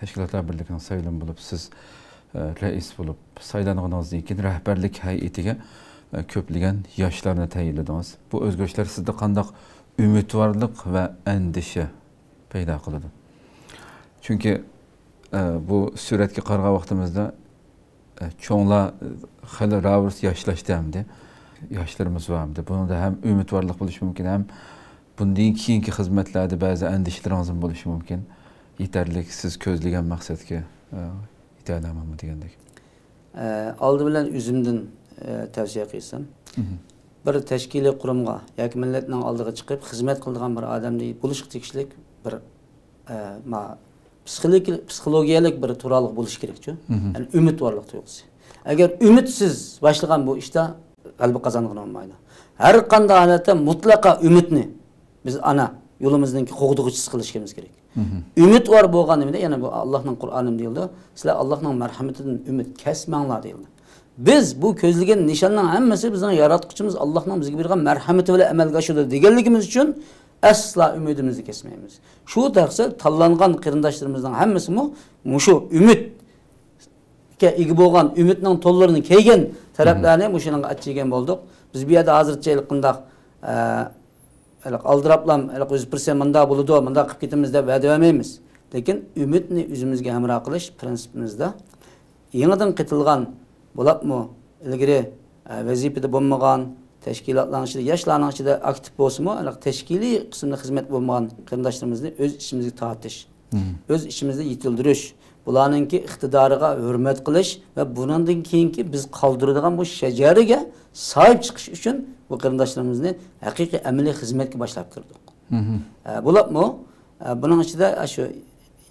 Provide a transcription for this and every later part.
Teşkilatlar Birliği'nin sayılan bulup siz reis bulup saylanğınızdan keyin rahbarlik hay'atiga köpligen yaşlarını tayinlediniz. Bu özgürlükler sizde qandaq ümitvarlık ve endişe payda kıldı. Çünkü bu suretki qarğa vaqtimizda çoğunla xili ravurs yaşlaştı hamdi. Yaşlarımız vardı. Bunun da hem ümitvarlık buluş mümkün hem bundan keyinki hizmetlerde bazı endişelerimizin buluşu mümkün. Yeterlik siz közlegen maqsadga yetəlamamı degəndək. Aldı bilen üzümdün tavsiye qilsam. Bir teşkili kurumga, yoki milletning oldiga chiqib xizmat qiladigan bir odamni bo'lish tegishlik bir psixologiyalik bir turalıq bo'lish kerak-ku. Yani umidvorlik tuyg'usi. Agar umidsiz boshlagan bu ishda g'alaba qozong'an olmaydi. Har qanday holatda mutlaqo umidni biz ana yo'limizning qo'g'dug'ichisi qilishimiz kerak. Ümid var bo'lganimda, yana bu Allohning Qur'onida deyildi. Sizlar Allohning marhamatidan umid kesmanglar deyildi. Biz bu ko'zlagan nishonning hammasi bizning yaratquchimiz Allohning bizga bergan marhamati bilan amalga oshadi deganligimiz uchun asla umidimizni kesmaymiz. Shu taqsir tanlangan qarindoshlarimizning hammasi shu umidga ega bo'lgan umidning to'llarini kelgan taraflarni mushuning achchigan bo'ldik. Biz bu yerda hozircha qandaq aldıraplam, o'zi pirsen manda buludu, manda qilib ketamiz deb va'da bermaymiz. Lekin umidni o'zimizga hamroh qilish prinsipimizda yangidan qitilgan bo'lapmi, ilgari vazifada bo'lmagan tashkilotlarning ichida, yoshlarning ichida aktiv bo'lsa-mu, tashkiliy qismda xizmat bo'lmagan qarindoshlarimizni o'z ishimizga tortish, o'z ishimizda yetildirish, bularningki iqtidoriga hurmat qilish va bundan keyingi biz qoldiradigan bu shajaraga sahib chiqish uchun bu qarindoshlarimizni haqiqiy amaliy xizmatga boshlab kirdik. Bo'lapmi? Buning ichida shu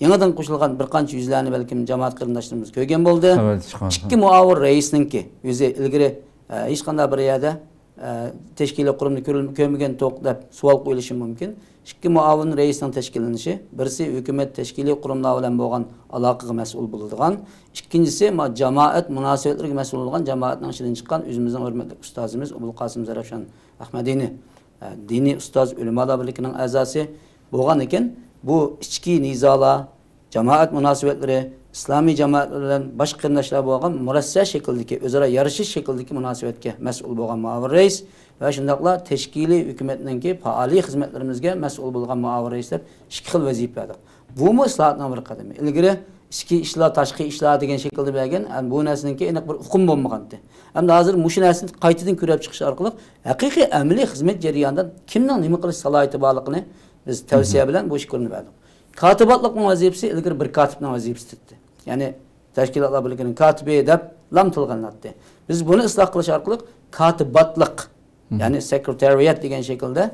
yangidan qo'shilgan bir qancha yuzlarni balkim jamoat qarindoshlarimiz ko'rgan bo'ldi. Ikki muavir raisninki o'zi ilgari hech qanday bir yerda tashkilot qurimni ko'rmagan to'q deb savol qo'yilishi mumkin. Ikki muavin raisning tashkillanishi, birisi hukumat tashkiliy qurimlar bilan bo'lgan aloqaga mas'ul bo'ladigan, ikkinchisi jamoat munosabatlariga mas'ul bo'lgan jamoatning ichidan chiqqan o'zimizning hurmatli ustozimiz Abul Qosim Zarafshon Ahmadini, diniy ustoz ulamolar birligining a'zosi bo'lgan ekan, bu ichki nizolar, jamoat munosabatlari, islomiy jamoatlar bilan boshqa qarindoshlar bo'lgan murassas shakldagi, o'zaro yarashish shakldagi munosabatga mas'ul bo'lgan muavir rais va shundaqla tashkiliy hukumatningki faoliy xizmatlarimizga mas'ul bo'lgan muavir raislar ikki xil vazifadir. Bu islohotning bir qadami. Ilgari ichki ishlar, tashqi ishlar degan shaklda bo'lgan, bu narsaningki aniq bir hukm bo'lmagandi. Hamda hozir shu narsani qaytadan ko'rib chiqish orqali haqiqiy amaliy xizmat jarayonida kimning nima qilish salohiyati borligini biz tavsiya bilan bu ish ko'rinib berdik. Kotibotlikning vazifasi ilgari bir kotibning vazifasi tutdi. Ya'ni tashkilotlar birligining kotibi deb lam tilganlatdi. Biz buni isloh qilish orqali kotibotlik, ya'ni sekretariat degan shaklda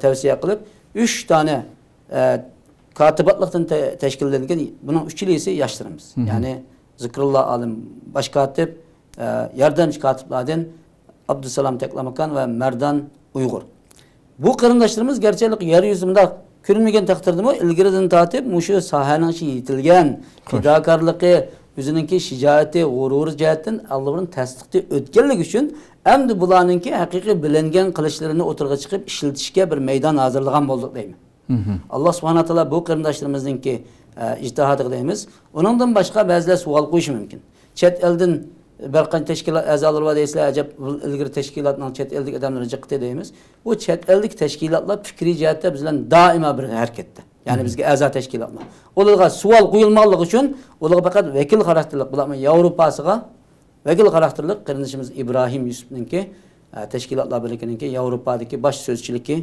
tavsiya qilib 3 tane kotibotlikdan tashkillangan, buning 3-lisi yoshlarimiz. Ya'ni Zikrulloh olim bosh kotib, yordamchi kotiblardan Abdusalom Taklamakan va Mardan Uyg'ur. Bu qarindoshlarimiz gerçeklik yer yuzida ko'rinmagan taqdirdami ilgaridan tortib shu sohaning ichiga yetilgan fidokorligi, o'zininki shijoati, g'ururi jihatdan Allohning tasdiqi o'tganligi uchun endi bularningki haqiqiy bilingan qilishlarini o'tirg'a chiqib ishlatishga bir maydon hozirlagan bo'ldik deyman. Alloh subhanahu va taolo bu qarindoshlarimizninki ijtihodiga deymiz. Uningdan boshqa ba'zilar savol qo'yishi mumkin. Chet eldan bir qancha tashkilot a'zolari bor deysizlar, ajab ilgari tashkilotning chet eldagi odamlar jiqdi deymiz. Bu chet eldagi tashkilotlar fikriy jihatda bizlar doimo bir harakatda. Ya'ni bizga a'zo tashkilotlar. Ularga savol qo'yilmoqligi uchun ularga faqat vakil xarakterlik bularmi Yevropasiga vakil xarakterlik qarindoshimiz Ibrohim Yusufninki tashkilotlar birligininki Yevropadagi bosh so'zchiligi,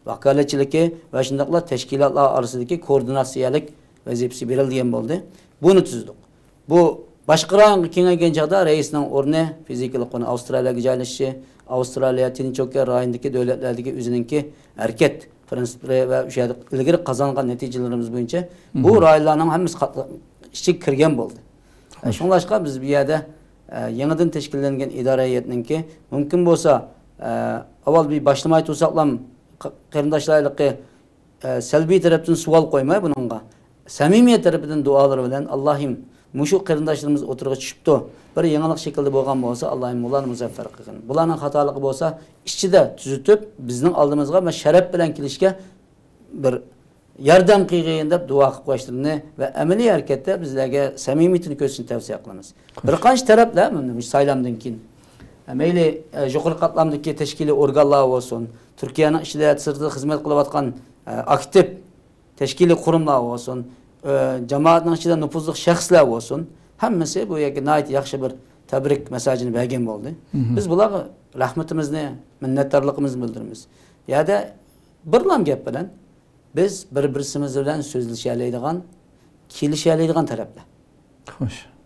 vakolatchiligi va shundaqla tashkilotlar orasidagi koordinatsiyalik vazifasi berilgan bo'ldi. Buni tuzdik. Bu boshqaroq kengaygan chog'da raisning o'rni fizikalik qoni Avstraliyaga joylashishi, Avstraliya Tinch okean rayonidagi davlatlardagi o'zininki harakat prinsiplari va o'sha ilgari qozongan natijalarimiz bo'yicha bu rayonlarning hammasi ichiga kirgan bo'ldi. Shunlashqa biz bu yerda yangidan tashkillangan idora hay'atiningki mumkin bo'lsa avval bir boshlamay tursaqlam qarindoshlarga salbiy tarafdan savol qo'ymay buningga samimiyat tarafidan duolar bilan Allohim mushu qarindoshlarimiz o'tirg'a tushibdi. Bir yangilik shaklda bo'lgan bo'lsa, Allohim ularni muvaffaq qilsin. Bularning xatoligi bo'lsa, ichida tuzitib, bizning oldimizga va sharaf bilan kelishga bir yordam qilgin deb duo qilib qo'yishlarni va amaliy harakatda bizlarga samimiyatini ko'rsatishni tavsiya qilamiz. Bir qancha taraflar bu saylamdan keyin mayli yuqori qatlamdagi tashkiliy organlar bo'lsin, Turkiyaning ichida sirtida xizmat qilayotgan aktiv tashkiliy qurumlar bo'lsin, jamoatning ichida nufuzli shaxslar bo'lsin, hammasi bu yerga nihoyat yaxshi bir tabrik mesajini bergan bo'ldi. Biz bularga rahmatimizni, minnatdorligimizni bildiramiz. Ya'da birlam gap bilan biz bir-birimiz bilan so'zlasha oladigan, kelisha oladigan taraflar. Xo'sh.